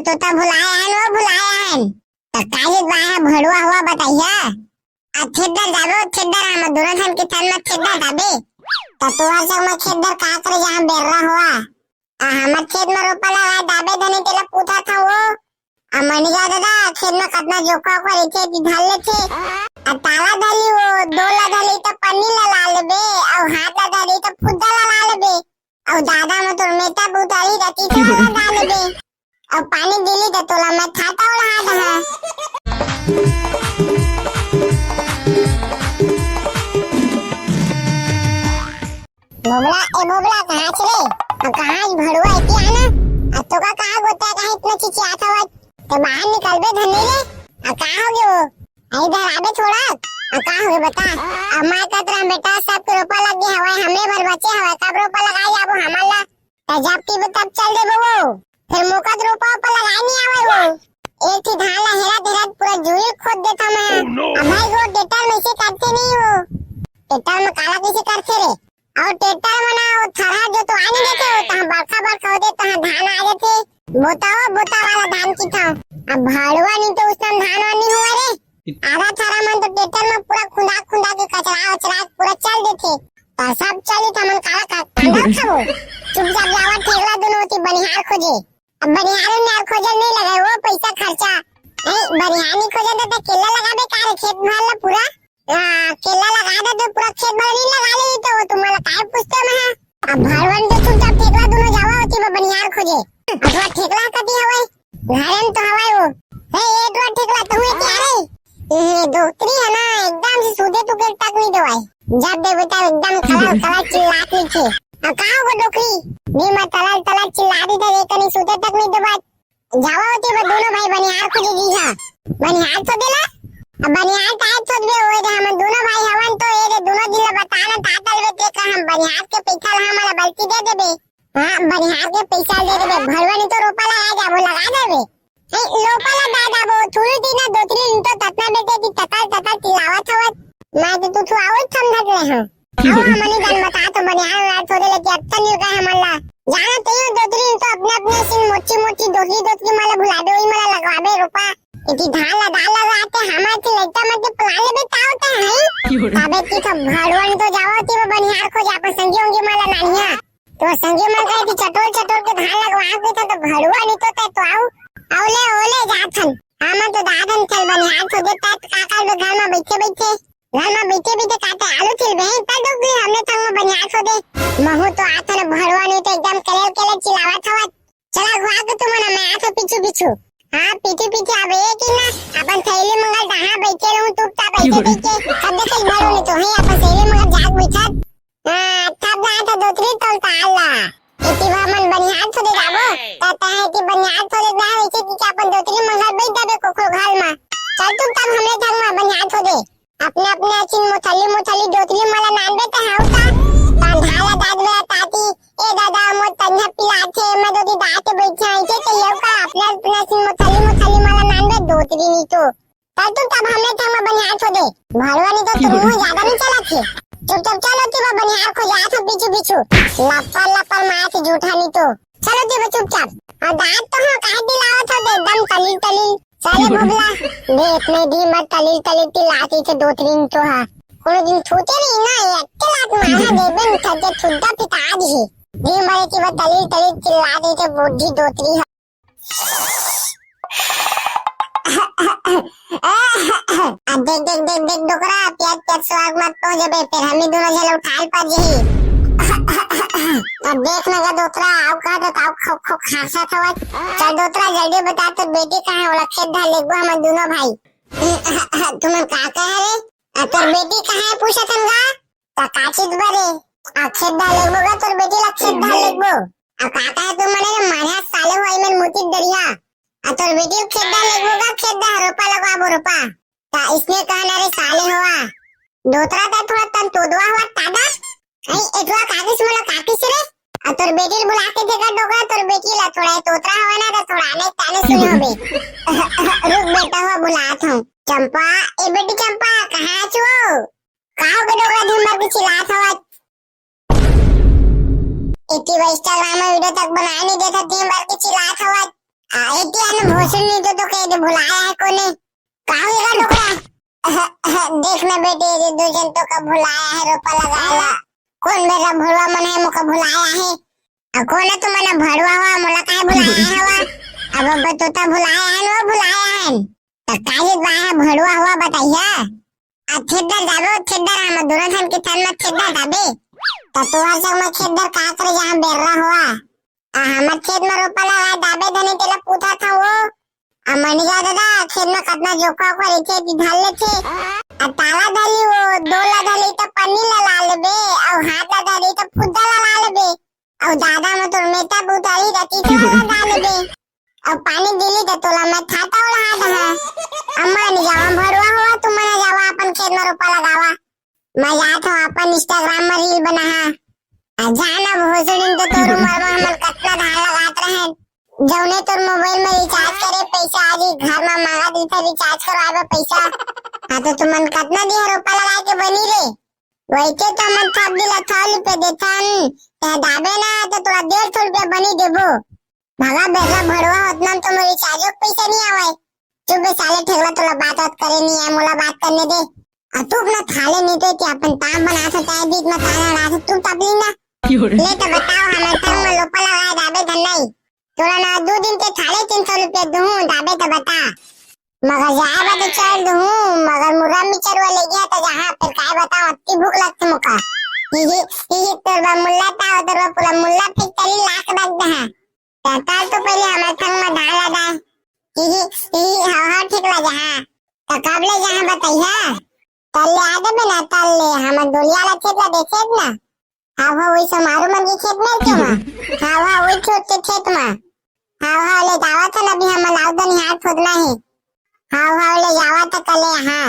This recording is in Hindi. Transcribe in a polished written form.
तोता भुलाया है वो भुलाया है तो काहे बाया भड़वा हुआ बताइया आ खेदर जाबो खेदर हम दोनों धन के तन में खेदर दाबे तो तोहर संग में खेदर का करे जहां बेररा हुआ आ हमर खेत में रोपा लगा दाबे धने तेला पूछा था वो आ मनी जा दादा खेत में कितना जोखा को रखे कि ढाल ले थे आ ताला डाली वो डोला डाली तो पन्नी ला लेबे और हाथ ला डाली तो फुद्दा ला लेबे और दादा में तो मेटा बुतारी रती तो डाल लेबे और पानी दिली तो तोला मैं खाता और हाथ है बोबला ए बोबला कहां चले और कहां भड़वा इति आना अब तो का कहां गोता कहां इतना चिचियाता हुआ तो बाहर निकल बे धनी रे अब कहां हो गयो इधर आबे थोड़ा अब कहां हो बता अब मैं कतरा बेटा सब के रोपा लग गया हवा हमने भर बचे हवा कब रोपा लगाई जाबो हमला तजब की तब चल दे वो फिर मौका रोपा पर लगाई नहीं आवे वो एक ही धान ला हेरा तेरा पूरा जुई खोद देता मैं अब भाई वो टेटर में से करते नहीं हो टेटर में काला कैसे करते रे और टेटर मना वो थरा जो तो आने देते हो ता बरखा होते ता धान आ जाते बोता वाला धान की था अब भाड़वा नहीं तो उसमें धान नहीं हुआ रे आधा थरा मन तो टेटर में पूरा खुंदा के कचरा पूरा चल देते तो सब चली था मन काला का खाबो चुपचाप जावा ठेला दोनों होती बनिहार खोजे अब बनिहार ने खोजे नहीं लगा वो पैसा खर्चा नहीं बनिहार नहीं खोजे तो केला लगाबे का खेत भर ला पूरा केला लगा दे तो पूरा खेत भर नहीं लगा ले तो तुम्हारा काय पूछते मैं अब भरवन तो चुपचाप ठेला दोनों जावा होती बनिहार खोजे अथवा ठेकला कदी हवे घरन तो हवे वो हे एक बार ठेकला तो हुए क्या रे ये दोतरी है ना एकदम से सूदे तो के तक नहीं दवाई जब दे बेटा एकदम खला चिल्लाती थी कहां वो डोकरी नी मैं तला चिल्लाती थी एक नहीं सूदे तक नहीं दवा जावा होती वो दोनों भाई बनिहार को दी जा बनिहार तो देला अब बनिहार टाइप तो दे होए रे हम दोनों भाई हवन तो ये रे दोनों दिन बताना तातल वे ते का हम बनिहार के पैसा हमारा बल्कि दे देबे हां बनिहार के पैसा दे देबे भरवानी तो रोपा लगा जा वो लगा देबे लोपा लगा दाबो थोड़ी दिन दो तीन दिन तो ततना बेटे की तकल तिलावत हवत मैं तो तू आवत समझ रहे हां हमनी गन बता तो बनिहार यार थोड़े लेके अब तक नहीं गए हमला जाना तो दो तीन तो अपने सिन मोची दोतरी मला भुला दे वही मला लगवाबे रोपा इति धान लगाते हमार के लइका मत प्लान ले बेटा होता है अबे की तो भड़वन तो जावती वो बनिहार खो जा पर संगी होंगे मला नानिया तो संगी मन कहे कि चटोल के धान लगवा के तो भड़वा नहीं तो आओ ओले जाथन हम तो दादन चल बनिहार खो देता काका के घर में बैठे काटे आलू छिल बे पर डुबली हमने संग बनिहार खो दे महू तो आथन भड़वा नहीं तो एकदम केले चिल्लावा था चला घुआ के तुम ना मैं आथो पीछू हां पीछे आवे कि ना अपन थैली मंगल कहां बैठे रहूं टूटता बैठे सब देख भरो नहीं तो है अपन थैली मंगल जाग बैठा तब ना तो दोतरी तलता अल्लाह इति मन बनिहार तो दे जाबो कहता है कि बनिहार तो दे ना ऐसे कि अपन दोतरी मंगल बैठ जाबे कोखो घर में चल तुम तब हमने धंग में बनिहार तो दे अपने चिन मोथली दोतरी मला नान बेटा हाउता धाला दादवे ताती ए दादा मो तन्हा पिलाथे मैं दोदी दाते बैठे आइते तो ये का अपने सिन मोथली मला नान बे दोतरी नहीं तो तब हमने थमा बनिहार खो दे भरवानी तो तुम ज्यादा नहीं चला थे चुपचाप चलो ती बनिहार खो जा तो पीछू लपर मां से झूठा नहीं तो चलो ती चुपचाप और दांत तो हां काहे दिलावत हो एकदम तली सारे बबला देख में दी मत तली तिलाती थे दोतरी तो हां कोई दिन छूटे नहीं ना एक लात मारा देबे थजे छुद्दा पिता दी दी मरे की वो तली चिल्ला दे थे बुद्धि दोतरी अब देख डोकरा प्याज स्वाग मत तो जबे फिर हम दोनों जल उठाल पा जी अब देखने का दोतरा आउ का तो आउ खासा था चल दोतरा जल्दी बता तो बेटी कहां है वाला खेत ढाल लेगो हम दोनों भाई तुम का कह रे तोर बेटी कहां है पूछा तनगा ता काचित बरे खेत ढाल लेगो तोर बेटी ला खेत ढाल लेगो काका है तुम मने मारे साले होई में मुती दरिया तोर बेटी खेत ढाल लेगो खेत ढाल रोपा लगवाबो रोपा ता इसने कहना रे साले हुआ दोतरा ता थोड़ा तन तोदवा हुआ तादा आई एटवा काकिस मला काकिस रे तोर बेटी बुला के देगा डोगा तोर बेटी ला थोड़ा तोतरा हवा ना तो थोड़ा आने ताने सुने होबे रुक बेटा हुआ बुलात हूं चंपा ए बेटी चंपा कहां छो काहो के डोगा धुमर के चिल्लात हवा इतनी इंस्टाग्राम में वीडियो तक बनाए नहीं देता दिन भर के चिल्लात हवा एतियान भोसड़ी नहीं तो कह दे भुलाया है कोने कहाँ गया डोकरा देख ना बेटे ये दो जन तो का भुलाया है रोपा लगाया कौन मेरा भड़वा मन है मुका भुलाया है अब कौन है तुमने भड़वा हुआ मोला काहे भुलाया हुआ अब तोता भुलाया है वो भुलाया है तो काहे बाया भड़वा हुआ बताइया छेदर जाबे छेदर हम दोनों थन के थन में छेदर जाबे तो तोहर संग में छेदर का करे जहां बेर्रा हुआ हमर खेत में रोपा लगा दाबे धने तेला पूछा था वो मनिका दादा खेत में कितना जोका को रखे कि ढाल ले थे ताला धली वो डोला धली तो पन्नी ला लेबे और हाथ ला धली तो फुद्दा ला लेबे और दादा में तो मेटा बुतारी रती तो ला लेबे और पानी दिली तो तोला मैं खाता और हाथ है अम्मा ने जावा भरवा हुआ तुम ने जावा अपन खेत में रोपा लगावा मैं जात हूं अपन इंस्टाग्राम में रील बना है जाना भोसड़ी तो तोर उमर में हमर कितना धान लगात रहे जौने तोर मोबाइल में रिचार्ज करे पैसा आज घर में मांगा दी था रिचार्ज करवावे पैसा हां तो तुमन कितना दिया रोपा लगा के बनी रे वैसे तो मन थप दिला 100 रुपए देथन ते दाबे ना तो तोरा 150 रुपए बनी देबो भगा बेरा भड़वा उतना तो मेरे रिचार्ज पैसा नहीं आवे चुप साले ठेगला तोला बात करे नहीं है मोला बात करने दे तू अपना थाले नहीं तो कि अपन ताम बना सकता है बीच में ताला ना तो तू तबली ना ले तो बताओ हमें तंग में लोपा लगाए दाबे धन नहीं तोरा ना 2 दिन के थाले 300 रुपए दूं दाबे तो बता मगर जाए तो चल दूं मगर मुर्गा मिचरवा ले गया तो जहां फिर काय बताओ अति भूख लगती मुका ये तोरबा मुल्ला ता तोरबा पूरा मुल्ला फिर तरी लाख बाग दहा ताल तो पहले हमें तंग में ढाला दा ये हां ठीक लगा हां तो कब ले जहां बताइया तल्ले आगे बना तल्ले हम डोलिया खेत ला देखे ना हावा वही समारोह मन के खेत में क्यों हावा वही छोटे खेत में हावा ले जावा था अभी हम लाउदन हाथ खोदना है हावा ले जावा था कल हां